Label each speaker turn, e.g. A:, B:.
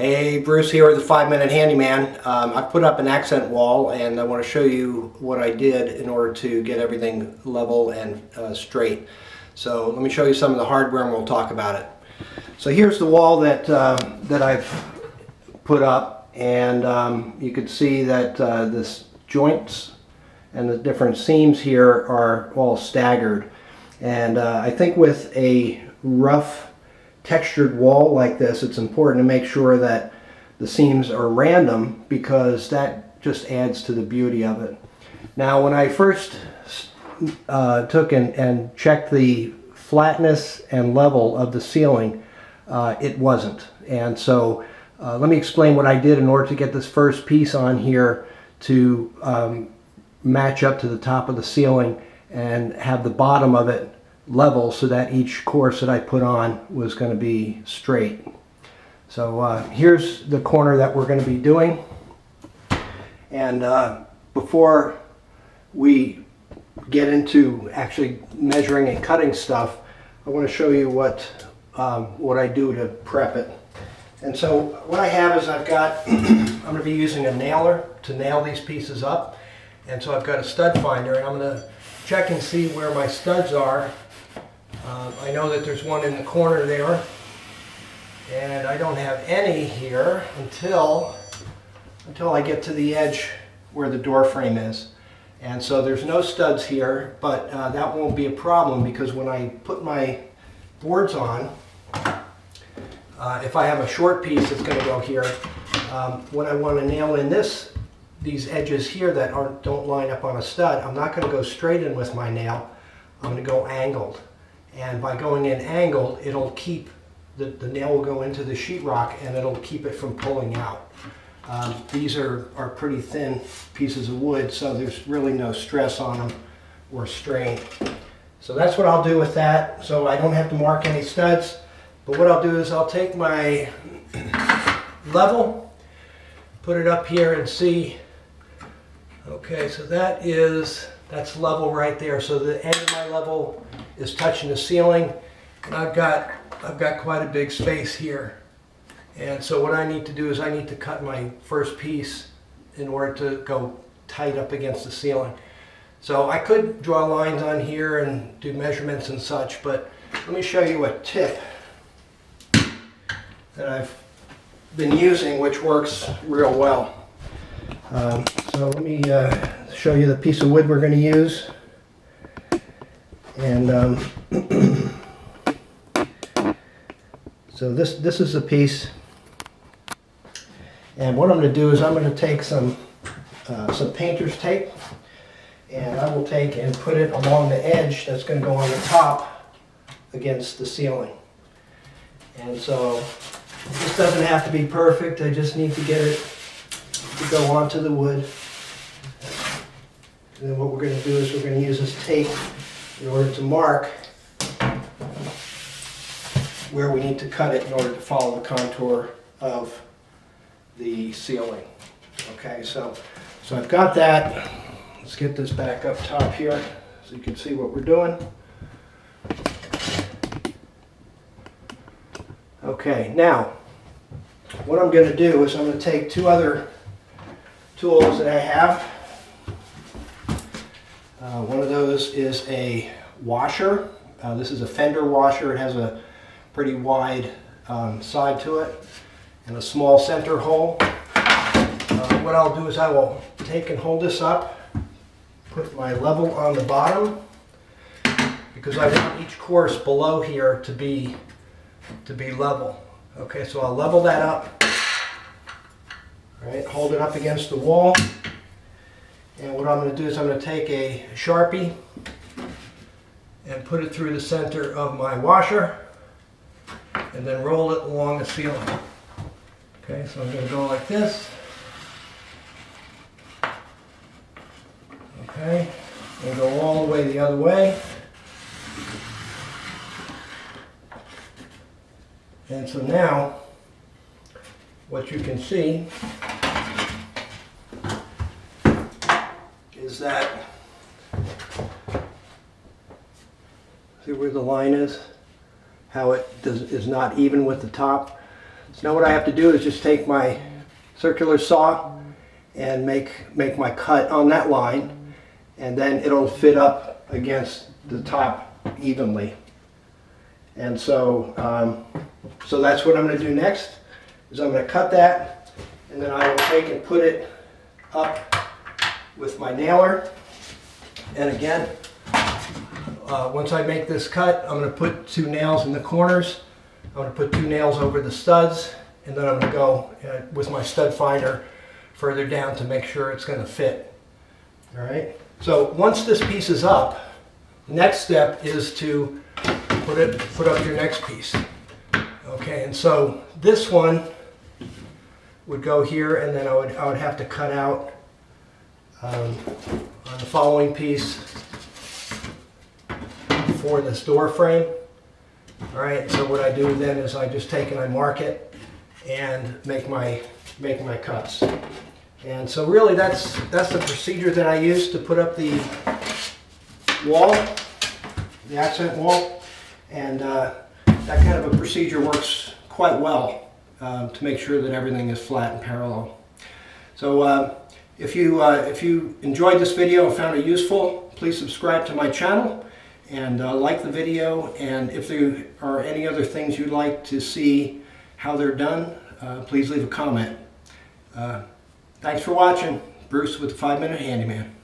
A: Hey, Bruce here with the 5-Minute Handyman. I put up an accent wall and I want to show you what I did in order to get everything level and straight. So let me show you some of the hardware and we'll talk about it. So here's the wall that I've put up, and you can see that this joints and the different seams here are all staggered. And I think with a rough textured wall like this, it's important to make sure that the seams are random, because that just adds to the beauty of it. Now, when I first took and checked the flatness and level of the ceiling, it wasn't. And so let me explain what I did in order to get this first piece on here to match up to the top of the ceiling and have the bottom of it level, so that each course that I put on was going to be straight. So here's the corner that we're going to be doing. And before we get into actually measuring and cutting stuff, I want to show you what I do to prep it. And so what I have is I'm going to be using a nailer to nail these pieces up. And so I've got a stud finder, and I'm going to check and see where my studs are. I know that there's one in the corner there, and I don't have any here until I get to the edge where the door frame is. And so there's no studs here, but that won't be a problem, because when I put my boards on, if I have a short piece that's going to go here, when I want to nail in these edges here that don't line up on a stud, I'm not going to go straight in with my nail. I'm going to go angled. And by going in angled, it'll keep, the nail will go into the sheetrock and it'll keep it from pulling out. These are pretty thin pieces of wood, so there's really no stress on them or strain. So that's what I'll do with that. So I don't have to mark any studs, but what I'll do is I'll take my level, put it up here and see. Okay, so that's level right there. So the end of my level is touching the ceiling, and I've got quite a big space here. And so what I need to do is I need to cut my first piece in order to go tight up against the ceiling. So I could draw lines on here and do measurements and such, but let me show you a tip that I've been using, which works real well. So let me show you the piece of wood we're going to use. And so this is the piece. And what I'm going to do is I'm going to take some painter's tape, and I will take and put it along the edge that's going to go on the top against the ceiling. And so this doesn't have to be perfect. I just need to get it to go onto the wood. And then what we're going to do is we're going to use this tape in order to mark where we need to cut it in order to follow the contour of the ceiling. Okay, so I've got that. Let's get this back up top here so you can see what we're doing. Okay, now what I'm going to do is I'm going to take two other tools that I have. One of those is a washer. This is a fender washer. It has a pretty wide side to it and a small center hole. What I'll do is I will take and hold this up, put my level on the bottom, because I want each course below here to be level. Okay, so I'll level that up. All right, hold it up against the wall. And what I'm going to do is I'm going to take a Sharpie and put it through the center of my washer and then roll it along the ceiling. Okay, so I'm going to go like this. Okay, and go all the way the other way. And so now what you can see is that, see where the line is? How it is not even with the top. So now what I have to do is just take my circular saw and make my cut on that line, and then it'll fit up against the top evenly. And so so that's what I'm going to do next, is I'm going to cut that, and then I will take and put it up with my nailer. And again, once I make this cut, I'm going to put 2 nails in the corners. I'm going to put 2 nails over the studs, and then I'm going to go with my stud finder further down to make sure it's going to fit. All right. So once this piece is up, the next step is to put up your next piece. Okay, and so this one would go here, and then I would have to cut out on the following piece for this door frame. All right, so what I do then is I just take and I mark it and make my cuts. And so really that's the procedure that I use to put up the wall, the accent wall, and that kind of a procedure works quite well to make sure that everything is flat and parallel. So if you enjoyed this video and found it useful, please subscribe to my channel and like the video. And if there are any other things you'd like to see how they're done, please leave a comment. Thanks for watching. Bruce with the 5 Minute Handyman.